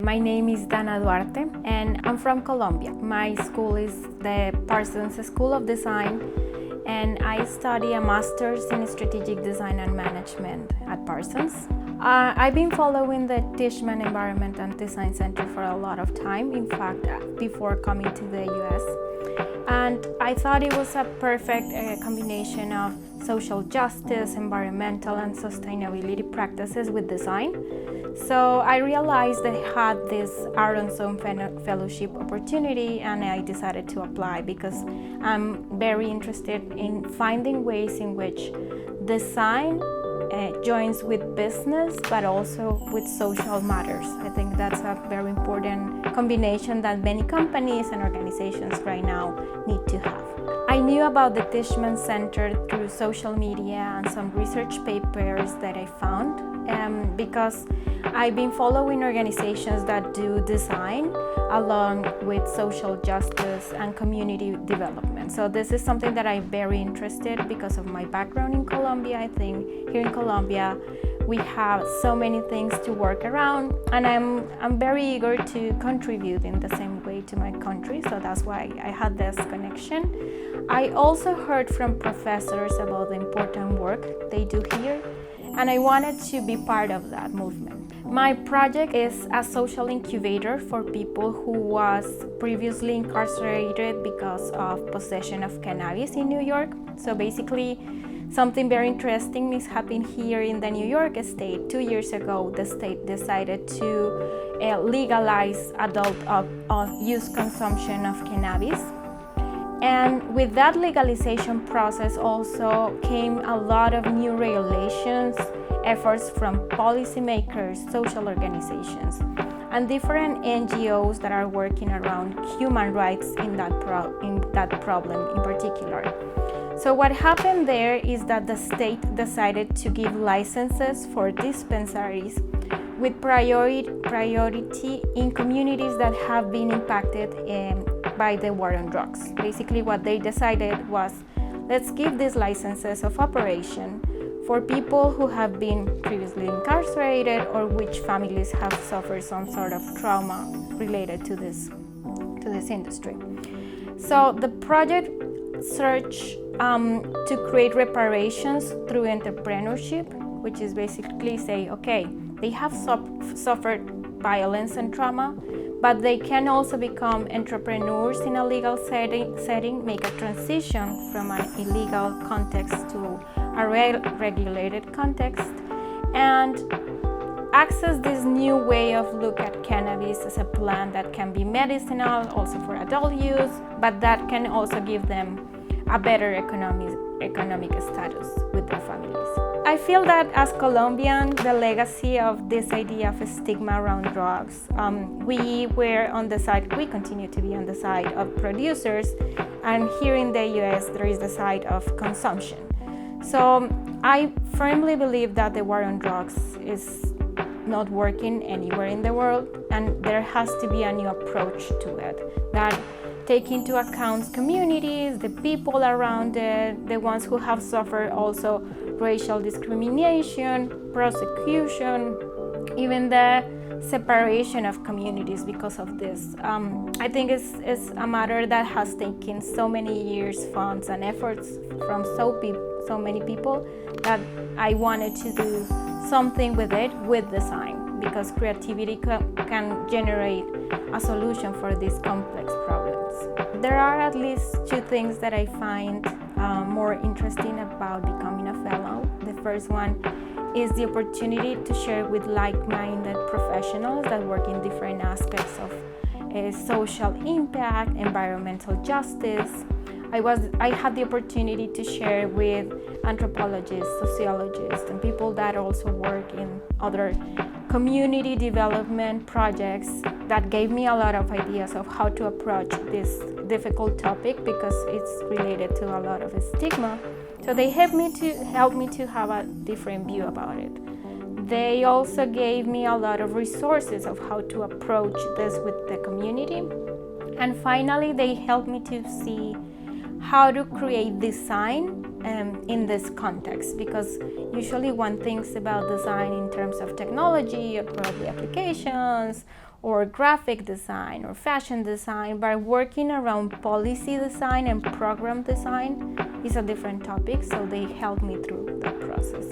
My name is Dana Duarte and I'm from Colombia. My school is the Parsons School of Design and I study a master's in strategic design and management at Parsons. I've been following the Tishman Environment and Design Center for a lot of time, in fact, before coming to the US. And I thought it was a perfect combination of social justice, environmental and sustainability practices with design. So I realized I had this Aronson Fellowship opportunity and I decided to apply because I'm very interested in finding ways in which design joins with business but also with social matters. I think that's a very important combination that many companies and organizations right now need to have. I knew about the Tishman Center through social media and some research papers that I found because I've been following organizations that do design along with social justice and community development. So this is something that I'm very interested because of my background in Colombia. I think here in Colombia we have so many things to work around and I'm very eager to contribute in the same way to my country, so that's why I had this connection. I also heard from professors about the important work they do here and I wanted to be part of that movement. My project is a social incubator for people who was previously incarcerated because of possession of cannabis in New York. So basically, something very interesting is happening here in the New York state. 2 years ago, the state decided to legalize adult use consumption of cannabis. And with that legalization process also came a lot of new regulations, efforts from policymakers, social organizations, and different NGOs that are working around human rights in that problem in particular. So what happened there is that the state decided to give licenses for dispensaries with priority in communities that have been impacted by the war on drugs. Basically what they decided was, let's give these licenses of operation for people who have been previously incarcerated or which families have suffered some sort of trauma related to this industry. So the project searched to create reparations through entrepreneurship, which is basically say, okay, they have suffered violence and trauma, but they can also become entrepreneurs in a legal setting, make a transition from an illegal context to a regulated context, and access this new way of look at cannabis as a plant that can be medicinal, also for adult use, but that can also give them a better economic status with their families. I feel that as Colombian, the legacy of this idea of stigma around drugs, we continue to be on the side of producers, and here in the US there is the side of consumption. So I firmly believe that the war on drugs is not working anywhere in the world, and there has to be a new approach to it that take into account communities, the people around it, the ones who have suffered also racial discrimination, prosecution, even the separation of communities because of this. I think it's a matter that has taken so many years, funds and efforts from so many people that I wanted to do something with it with design, because creativity can generate a solution for these complex problems. There are at least two things that I find more interesting about becoming a fellow. The first one is the opportunity to share with like-minded professionals that work in different aspects of social impact, environmental justice. I had the opportunity to share with anthropologists, sociologists, and people that also work in other community development projects that gave me a lot of ideas of how to approach this difficult topic because it's related to a lot of stigma. So they helped me to have a different view about it. They also gave me a lot of resources of how to approach this with the community. And finally, they helped me to see how to create design in this context, because usually one thinks about design in terms of technology or probably applications or graphic design or fashion design, but working around policy design and program design is a different topic, so they helped me through that process.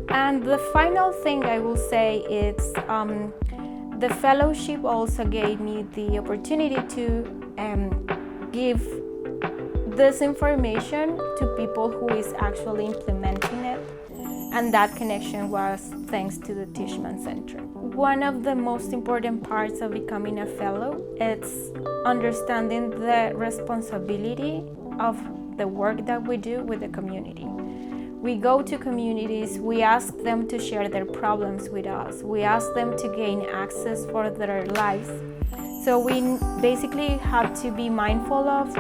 And the final thing I will say is the fellowship also gave me the opportunity to give this information to people who is actually implementing it, and that connection was thanks to the Tishman Center. One of the most important parts of becoming a fellow is understanding the responsibility of the work that we do with the community. We go to communities, we ask them to share their problems with us, we ask them to gain access for their lives. So we basically have to be mindful of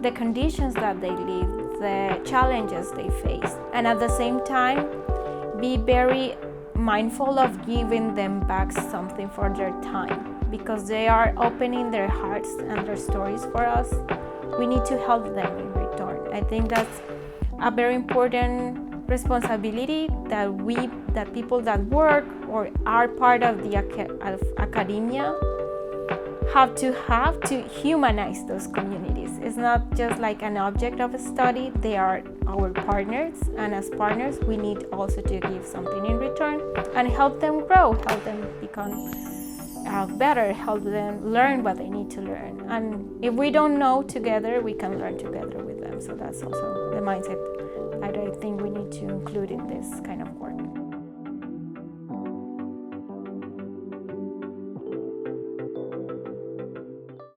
the conditions that they live, the challenges they face, and at the same time be very mindful of giving them back something for their time, because they are opening their hearts and their stories for us. We need to help them in return. I think that's a very important responsibility that people that work or are part of the academia have to humanize those communities. It's not just like an object of a study, they are our partners, and as partners we need also to give something in return and help them grow, help them become better, help them learn what they need to learn. And if we don't know together, we can learn together with them. So that's also the mindset that I think we need to include in this kind of work.